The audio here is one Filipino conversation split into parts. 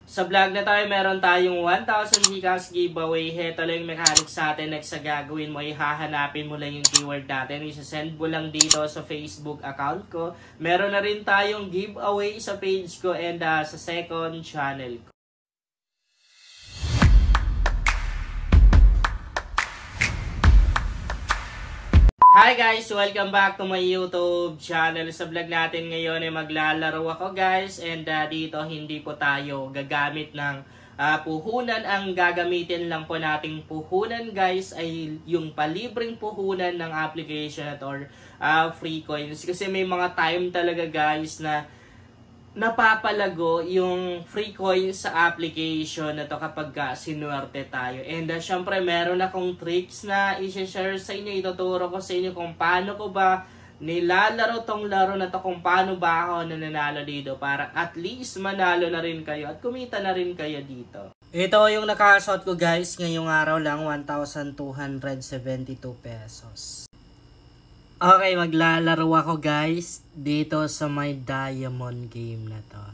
Sa vlog na tayo, meron tayong 1,000 Gcash giveaway. Heto lang yung mechanics sa atin. Next sa gagawin mo, hahanapin mo lang yung keyword natin. Isa-send mo lang dito sa Facebook account ko. Meron na rin tayong giveaway sa page ko and sa second channel ko. Hi guys! Welcome back to my YouTube channel. Sa vlog natin ngayon ay maglalaro ako guys. And dito hindi po tayo gagamit ng puhunan. Ang gagamitin lang po nating puhunan guys ay yung palibreng puhunan ng application at or free coins. Kasi may mga time talaga guys na napapalago yung free coins sa application na to kapag sinuwerte tayo. And syempre meron akong tricks na i-share sa inyo. Ituturo ko sa inyo kung paano ko ba nilalaro tong laro na to, kung paano ba ako nananalo dito para at least manalo na rin kayo at kumita na rin kayo dito. Ito yung nakashot ko guys ngayong araw lang, 1,272 pesos. Okay, maglalaro ako guys dito sa my diamond game na to.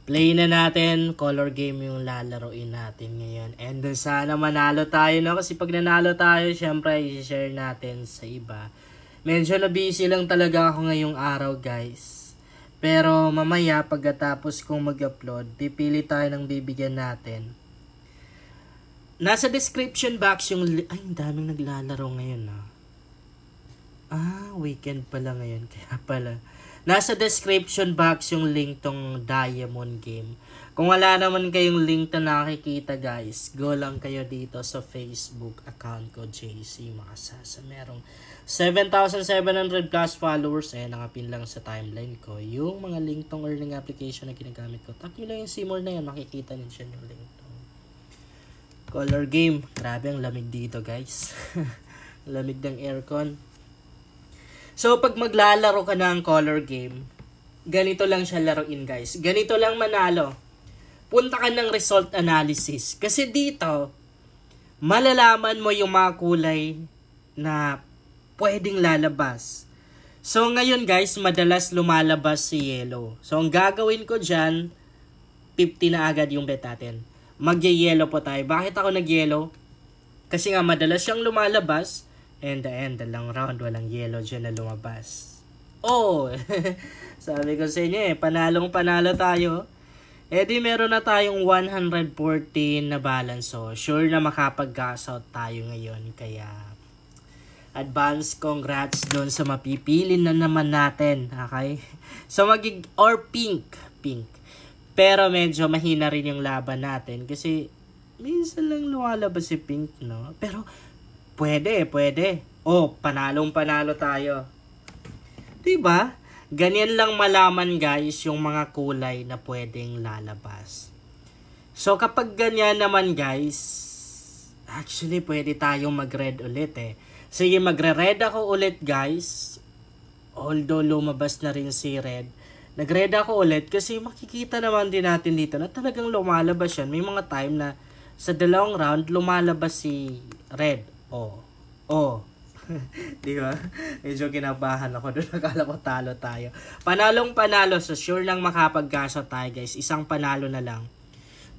Play na natin, color game yung lalaroin natin ngayon. And sana manalo tayo, no? Kasi pag nanalo tayo, syempre i-share natin sa iba. Medyo na busy lang talaga ako ngayong araw guys. Pero mamaya pagkatapos kong mag-upload, pipili tayo ng bibigyan natin. Nasa description box yung... Ay, ang daming naglalaro ngayon weekend pala ngayon. Kaya pala. Nasa description box yung link tong diamond game. Kung wala naman kayong link na nakikita guys, go lang kayo dito sa Facebook account ko, JC Makasasa. Merong 7,700 plus followers. Nakapin lang sa timeline ko yung mga link tong earning application na ginagamit ko. Tap nyo lang yung Seymour na yan, makikita niyo yung link tong color game. Grabe ang lamig dito guys. Lamig ng aircon. So, pag maglalaro ka ng color game, ganito lang siya laruin guys. Ganito lang manalo. Punta ka ng result analysis. Kasi dito, malalaman mo yung mga kulay na pwedeng lalabas. So, ngayon guys, madalas lumalabas si yellow. So, ang gagawin ko dyan, 50 na agad yung bet natin. Mag-yellow po tayo. Bakit ako nag-yellow? Kasi nga, madalas siyang lumalabas. And the end, dalang round, walang yellow dyan na lumabas. Oh! Sabi ko sa inyo panalong panalo tayo. Di meron na tayong 114 na balance. So, sure na makapag-gas out tayo ngayon. Kaya, advance congrats doon sa mapipili na naman natin. Okay? So, or pink. Pero medyo mahina rin yung laban natin. Kasi, minsan lang lumalabas si pink, no? Pero, Pwede. Panalong panalo tayo. Diba? Ganyan lang malaman guys yung mga kulay na pwedeng lalabas. So kapag ganyan naman guys, actually pwede tayong mag-red ulit Sige, magre-red ako ulit guys. Although lumabas na rin si red. Nag-red ako ulit kasi makikita naman din natin dito na talagang lumalabas yan. May mga time na sa dalawang round lumalabas si red. Di ba? Medyo kinabahan ako doon. Nakala ko talo tayo. Panalong panalo. So sure lang makapag-gaso tayo guys. Isang panalo na lang.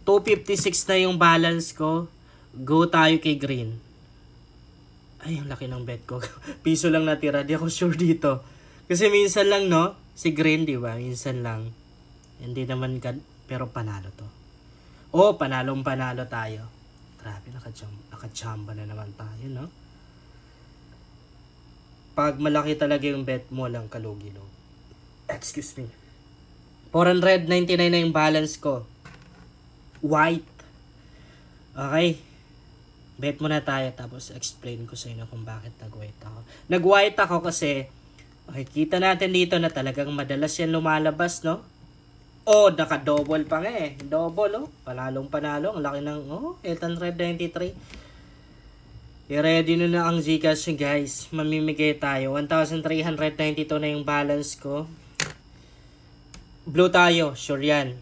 256 na yung balance ko. Go tayo kay green. Ay, ang laki ng bet ko. Piso lang natira. Di ako sure dito. Kasi minsan lang, no? Si green, di ba? Minsan lang. Hindi naman pero panalo to. Panalong panalo tayo. Grabe, nakachamba na naman tayo, no? Pag malaki talaga yung bet mo lang kalugilo. Excuse me. 499 na yung balance ko. White. Okay. Bet muna tayo tapos explain ko sa inyo kung bakit nag-white ako. Nag-white ako kasi kita natin dito na talagang madalas yan lumalabas, no? Naka-double pa nga Double, Panalong panalo. Ang laki ng, 893. I-ready na ang Gcash guys. Mamimigay tayo. 1,392 na yung balance ko. Blue tayo. Sure yan.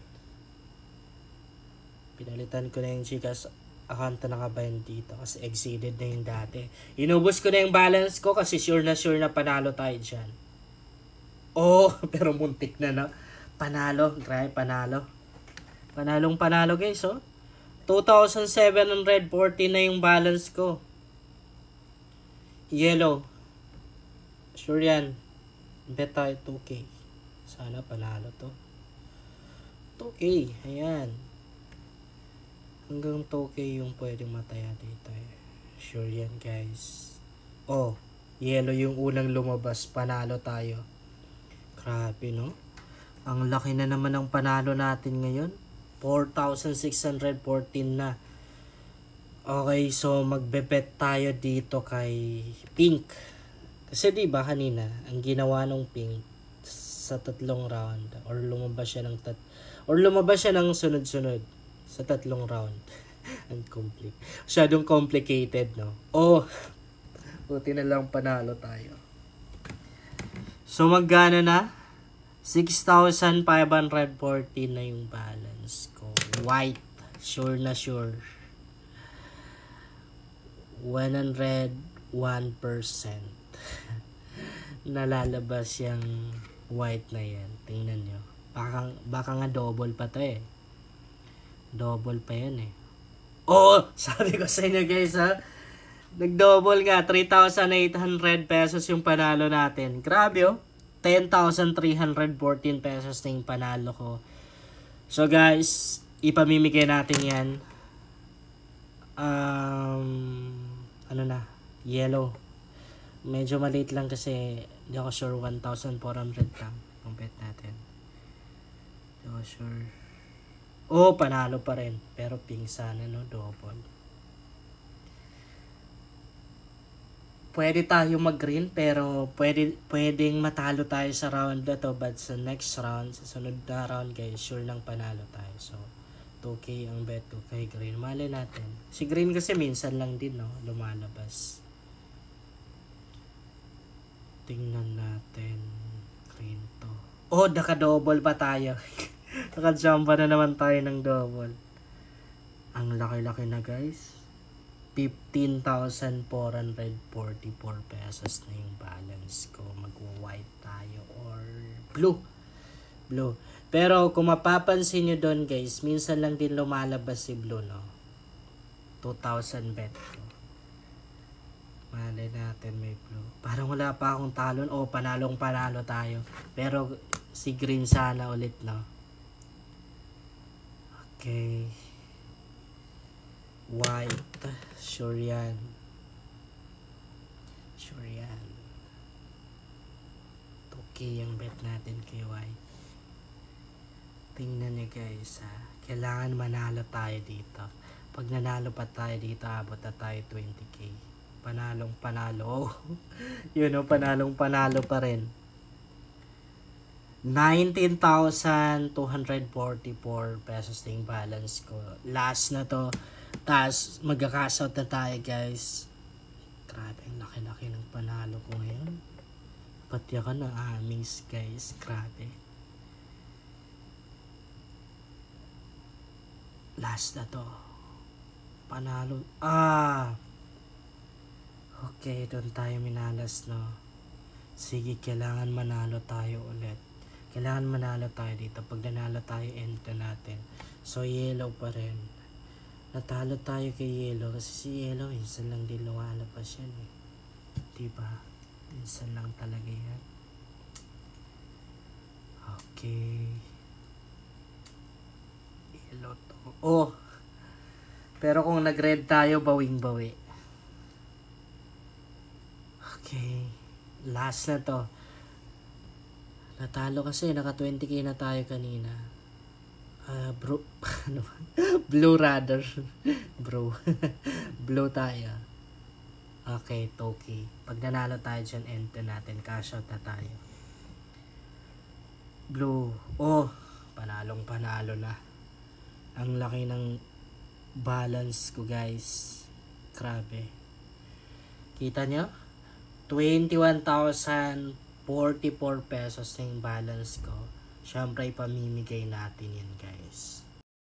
Pinalitan ko na yung Gcash account na nakabayan dito. Kasi exceeded na yung dati. Inubos ko na yung balance ko kasi sure na panalo tayo dyan. Pero muntik na. Panalo. Grabe, panalo. Panalong panalo guys, oh. 2,740 na yung balance ko. Yellow. Sure yan. Bet tayo 2K. Sana panalo to. 2K. Ayan. Hanggang 2K yung pwedeng mataya dito eh. Sure yan guys. Oh. Yellow yung unang lumabas. Panalo tayo. Grabe no. Ang laki na naman ng panalo natin ngayon. 4,614 na. Okay, so magbe-bet tayo dito kay Pink. Kasi diba kanina, ang ginawa nung Pink sa 3 round or lumabas siya ng sunod-sunod sa 3 round. Ang masyadong complicated, no? Oh, buti na lang panalo tayo. So magkano na? 6,540 na yung balance ko. White. Sure na sure. 101%. Nalalabas yung white na yan. Tingnan nyo. Baka nga double pa to eh. Double pa yan eh. Oo! Sabi ko sa inyo guys ha. Nag-double nga. 3,800 pesos yung panalo natin. Grabe oh. 10,314 pesos na yung panalo ko. So guys, ipamimigay natin yan. Ano na? Yellow. Medyo maliit lang kasi hindi ako sure. 1,400 lang ang bet natin. Hindi ako sure. Oh, panalo pa rin. Pero pink sana no, double. Pwede tayo mag-green pero pwedeng matalo tayo sa round na to, but sa next round, sa sunod na round guys, sure lang panalo tayo. So 2K ang bet ko kay green. Mali natin. Si green kasi minsan lang din no, lumalabas. Tingnan natin. Green to. Oh, naka-double pa tayo. Naka-jumpa na naman tayo ng double. Ang laki-laki na guys. 15,444 pesos na yung balance ko. Mag-white tayo or blue. Blue. Pero kung mapapansin nyo doon guys, minsan lang din lumalabas si blue no. 2,000 bet ko. Malay natin may blue. Parang wala pa akong talon. O panalong panalo tayo. Pero si green sana ulit no. Okay. White. Sure yan. Sure yan. 2K yung bet natin kay white. Tingnan nyo guys ha. Kailangan manalo tayo dito. Pag nanalo pa tayo dito, abot na tayo 20K. Panalong panalo. Yun o, panalong panalo pa rin. 19,244 pesos na yung balance ko. Last na to. Tapos magka-cash out na tayo guys. Grabe, ang laki-laki ng panalo ko ngayon. Pati ako na amaze guys. Grabe. Last na to. Panalo. Okay, doon tayo minalas no. Sige, kailangan manalo tayo ulit. Kailangan manalo tayo dito. Pag nanalo tayo, enter natin. So yellow pa rin. Natalo tayo kay yellow kasi si yellow minsan lang din lumalabas yan eh. Diba? Minsan lang talaga yan. Okay. Yellow to. Oh! Pero kung nag-red tayo, bawing-bawi. Okay. Last na to. Natalo kasi. Naka 20K na tayo kanina. Bro. Ano? Blue rather. Bro. Blue tayo. Okay, Toki. Pag nanalo tayo dyan, enter natin. Cash out na tayo. Blue. Oh, panalong panalo na. Ang laki ng balance ko guys. Grabe. Kita nyo? 21,044 pesos na yung balance ko. Siyempre, ipamimigay natin yan guys.